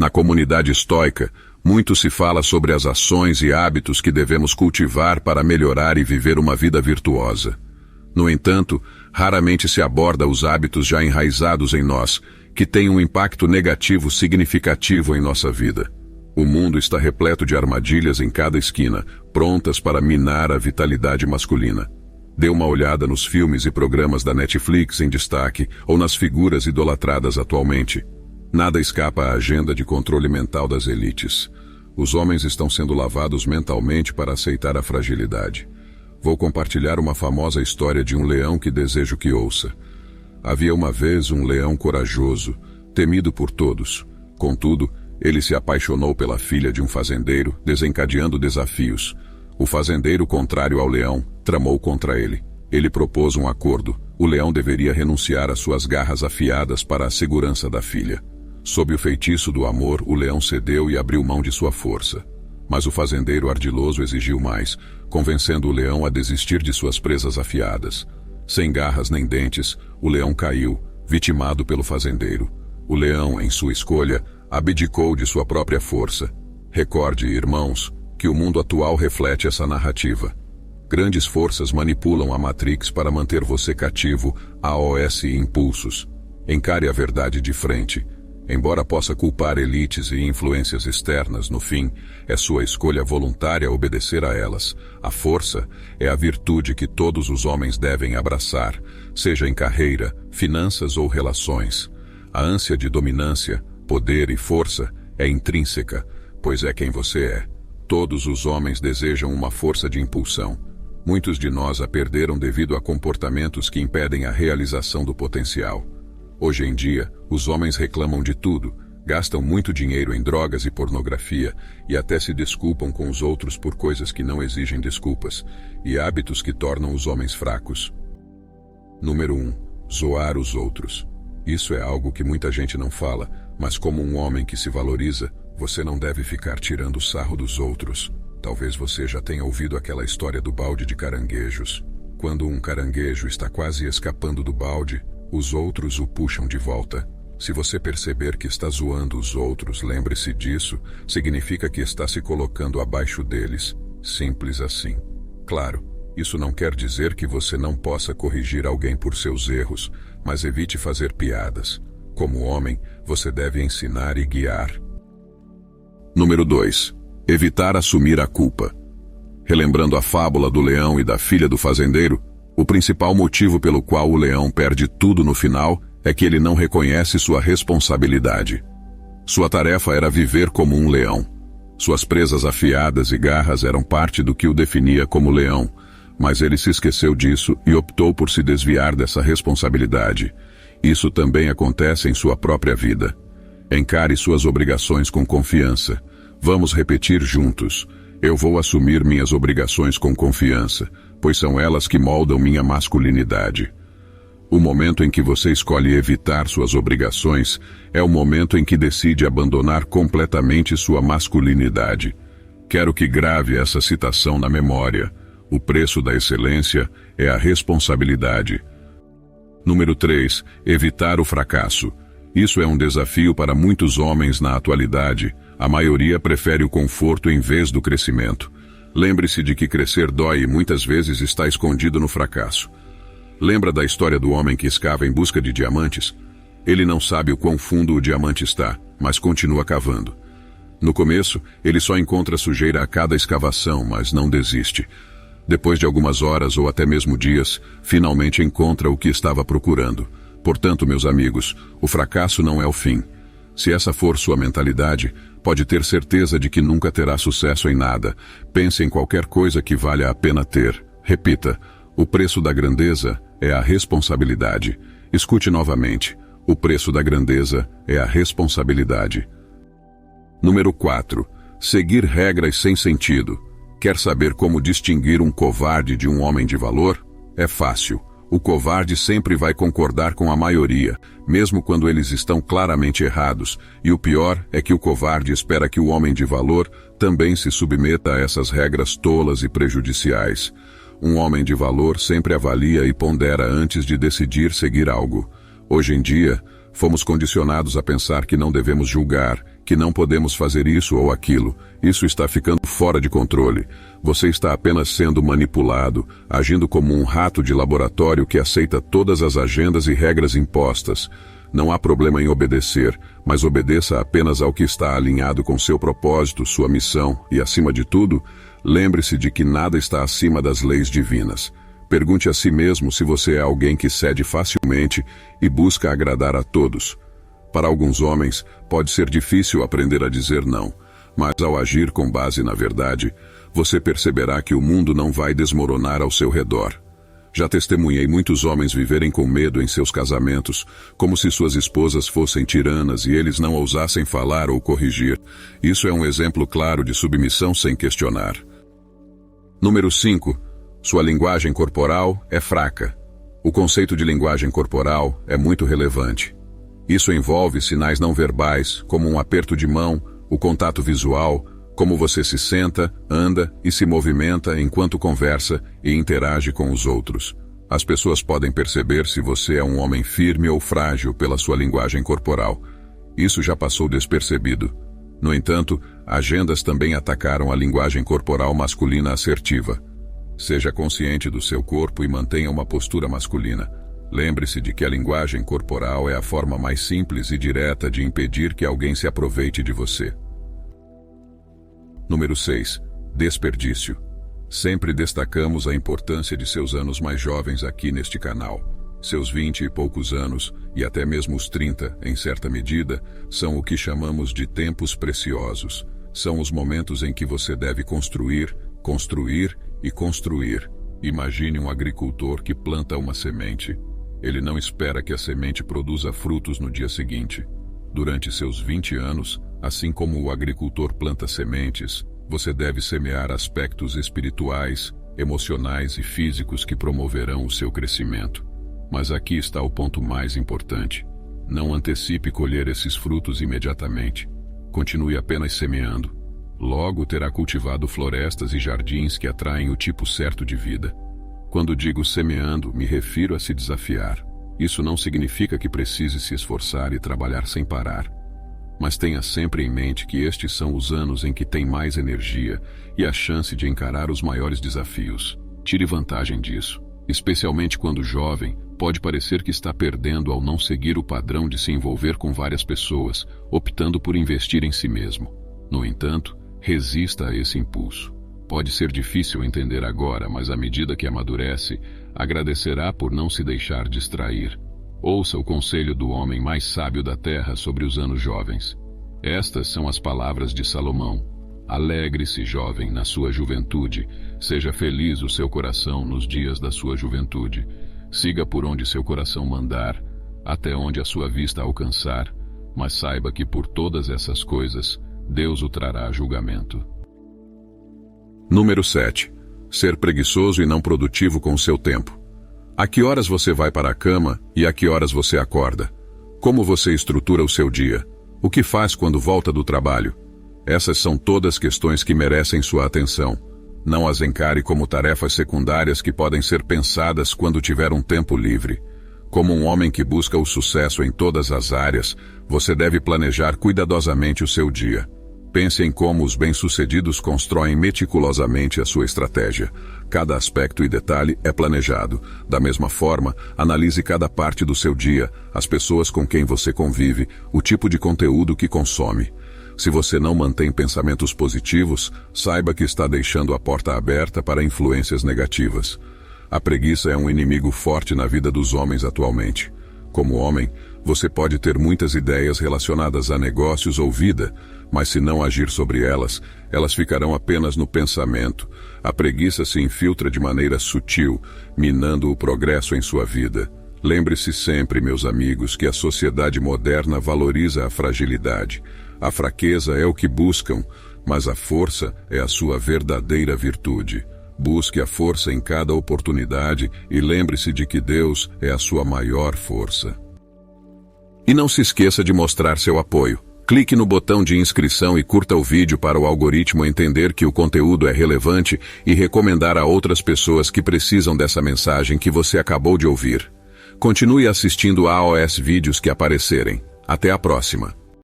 Na comunidade estoica, muito se fala sobre as ações e hábitos que devemos cultivar para melhorar e viver uma vida virtuosa. No entanto, raramente se aborda os hábitos já enraizados em nós, que têm um impacto negativo significativo em nossa vida. O mundo está repleto de armadilhas em cada esquina, prontas para minar a vitalidade masculina. Dê uma olhada nos filmes e programas da Netflix em destaque ou nas figuras idolatradas atualmente. Nada escapa à agenda de controle mental das elites. Os homens estão sendo lavados mentalmente para aceitar a fragilidade. Vou compartilhar uma famosa história de um leão que desejo que ouça. Havia uma vez um leão corajoso, temido por todos. Contudo, ele se apaixonou pela filha de um fazendeiro, desencadeando desafios. O fazendeiro, contrário ao leão, tramou contra ele. Ele propôs um acordo. O leão deveria renunciar às suas garras afiadas para a segurança da filha. Sob o feitiço do amor, o leão cedeu e abriu mão de sua força. Mas o fazendeiro ardiloso exigiu mais, convencendo o leão a desistir de suas presas afiadas. Sem garras nem dentes, o leão caiu, vitimado pelo fazendeiro. O leão, em sua escolha, abdicou de sua própria força. Recorde, irmãos, que o mundo atual reflete essa narrativa. Grandes forças manipulam a Matrix para manter você cativo a OS e impulsos. Encare a verdade de frente. Embora possa culpar elites e influências externas, no fim, é sua escolha voluntária obedecer a elas. A força é a virtude que todos os homens devem abraçar, seja em carreira, finanças ou relações. A ânsia de dominância, poder e força é intrínseca, pois é quem você é. Todos os homens desejam uma força de impulsão. Muitos de nós a perderam devido a comportamentos que impedem a realização do potencial. Hoje em dia, os homens reclamam de tudo, gastam muito dinheiro em drogas e pornografia e até se desculpam com os outros por coisas que não exigem desculpas e hábitos que tornam os homens fracos. Número 1. Zoar os outros. Isso é algo que muita gente não fala, mas como um homem que se valoriza, você não deve ficar tirando o sarro dos outros. Talvez você já tenha ouvido aquela história do balde de caranguejos. Quando um caranguejo está quase escapando do balde, os outros o puxam de volta. Se você perceber que está zoando os outros, lembre-se disso, significa que está se colocando abaixo deles. Simples assim. Claro, isso não quer dizer que você não possa corrigir alguém por seus erros, mas evite fazer piadas. Como homem, você deve ensinar e guiar. Número 2. Evitar assumir a culpa. Relembrando a fábula do leão e da filha do fazendeiro, o principal motivo pelo qual o leão perde tudo no final é que ele não reconhece sua responsabilidade. Sua tarefa era viver como um leão. Suas presas afiadas e garras eram parte do que o definia como leão, mas ele se esqueceu disso e optou por se desviar dessa responsabilidade. Isso também acontece em sua própria vida. Encare suas obrigações com confiança. Vamos repetir juntos. Eu vou assumir minhas obrigações com confiança, pois são elas que moldam minha masculinidade. O momento em que você escolhe evitar suas obrigações é o momento em que decide abandonar completamente sua masculinidade. Quero que grave essa citação na memória. O preço da excelência é a responsabilidade. Número 3. Evitar o fracasso. Isso é um desafio para muitos homens na atualidade. A maioria prefere o conforto em vez do crescimento. Lembre-se de que crescer dói e muitas vezes está escondido no fracasso. Lembra da história do homem que escava em busca de diamantes? Ele não sabe o quão fundo o diamante está, mas continua cavando. No começo, ele só encontra sujeira a cada escavação, mas não desiste. Depois de algumas horas ou até mesmo dias, finalmente encontra o que estava procurando. Portanto, meus amigos, o fracasso não é o fim. Se essa for sua mentalidade, pode ter certeza de que nunca terá sucesso em nada. Pense em qualquer coisa que valha a pena ter. Repita, o preço da grandeza é a responsabilidade. Escute novamente, o preço da grandeza é a responsabilidade. Número 4. Seguir regras sem sentido. Quer saber como distinguir um covarde de um homem de valor? É fácil. O covarde sempre vai concordar com a maioria, mesmo quando eles estão claramente errados, e o pior é que o covarde espera que o homem de valor também se submeta a essas regras tolas e prejudiciais. Um homem de valor sempre avalia e pondera antes de decidir seguir algo. Hoje em dia, Fomos condicionados a pensar que não devemos julgar, que não podemos fazer isso ou aquilo. Isso está ficando fora de controle. Você está apenas sendo manipulado, agindo como um rato de laboratório que aceita todas as agendas e regras impostas. Não há problema em obedecer, mas obedeça apenas ao que está alinhado com seu propósito, sua missão e, acima de tudo, lembre-se de que nada está acima das leis divinas. Pergunte a si mesmo se você é alguém que cede facilmente e busca agradar a todos. Para alguns homens, pode ser difícil aprender a dizer não, mas ao agir com base na verdade, você perceberá que o mundo não vai desmoronar ao seu redor. Já testemunhei muitos homens viverem com medo em seus casamentos, como se suas esposas fossem tiranas e eles não ousassem falar ou corrigir. Isso é um exemplo claro de submissão sem questionar. Número 5. Sua linguagem corporal é fraca. O conceito de linguagem corporal é muito relevante. Isso envolve sinais não verbais, como um aperto de mão, o contato visual, como você se senta, anda e se movimenta enquanto conversa e interage com os outros. As pessoas podem perceber se você é um homem firme ou frágil pela sua linguagem corporal. Isso já passou despercebido. No entanto, agendas também atacaram a linguagem corporal masculina assertiva. Seja consciente do seu corpo e mantenha uma postura masculina. Lembre-se de que a linguagem corporal é a forma mais simples e direta de impedir que alguém se aproveite de você. Número 6. Desperdício. Sempre destacamos a importância de seus anos mais jovens aqui neste canal. Seus 20 e poucos anos, e até mesmo os 30, em certa medida, são o que chamamos de tempos preciosos. São os momentos em que você deve construir, construir e construir. Imagine um agricultor que planta uma semente. Ele não espera que a semente produza frutos no dia seguinte. Durante seus 20 anos, assim como o agricultor planta sementes, você deve semear aspectos espirituais, emocionais e físicos que promoverão o seu crescimento. Mas aqui está o ponto mais importante. Não antecipe colher esses frutos imediatamente. Continue apenas semeando. Logo terá cultivado florestas e jardins que atraem o tipo certo de vida. Quando digo semeando, me refiro a se desafiar. Isso não significa que precise se esforçar e trabalhar sem parar. Mas tenha sempre em mente que estes são os anos em que tem mais energia e a chance de encarar os maiores desafios. Tire vantagem disso. Especialmente quando jovem, pode parecer que está perdendo ao não seguir o padrão de se envolver com várias pessoas, optando por investir em si mesmo. No entanto, resista a esse impulso. Pode ser difícil entender agora, mas à medida que amadurece, agradecerá por não se deixar distrair. Ouça o conselho do homem mais sábio da terra sobre os anos jovens. Estas são as palavras de Salomão. Alegre-se, jovem, na sua juventude. Seja feliz o seu coração nos dias da sua juventude. Siga por onde seu coração mandar, até onde a sua vista alcançar. Mas saiba que por todas essas coisas, Deus o trará a julgamento. Número 7. Ser preguiçoso e não produtivo com o seu tempo. A que horas você vai para a cama e a que horas você acorda? Como você estrutura o seu dia? O que faz quando volta do trabalho? Essas são todas questões que merecem sua atenção. Não as encare como tarefas secundárias que podem ser pensadas quando tiver um tempo livre. Como um homem que busca o sucesso em todas as áreas, você deve planejar cuidadosamente o seu dia. Pense em como os bem-sucedidos constroem meticulosamente a sua estratégia. Cada aspecto e detalhe é planejado. Da mesma forma, analise cada parte do seu dia, as pessoas com quem você convive, o tipo de conteúdo que consome. Se você não mantém pensamentos positivos, saiba que está deixando a porta aberta para influências negativas. A preguiça é um inimigo forte na vida dos homens atualmente. Como homem, você pode ter muitas ideias relacionadas a negócios ou vida, mas se não agir sobre elas, elas ficarão apenas no pensamento. A preguiça se infiltra de maneira sutil, minando o progresso em sua vida. Lembre-se sempre, meus amigos, que a sociedade moderna valoriza a fragilidade. A fraqueza é o que buscam, mas a força é a sua verdadeira virtude. Busque a força em cada oportunidade e lembre-se de que Deus é a sua maior força. E não se esqueça de mostrar seu apoio. Clique no botão de inscrição e curta o vídeo para o algoritmo entender que o conteúdo é relevante e recomendar a outras pessoas que precisam dessa mensagem que você acabou de ouvir. Continue assistindo a AOS vídeos que aparecerem. Até a próxima.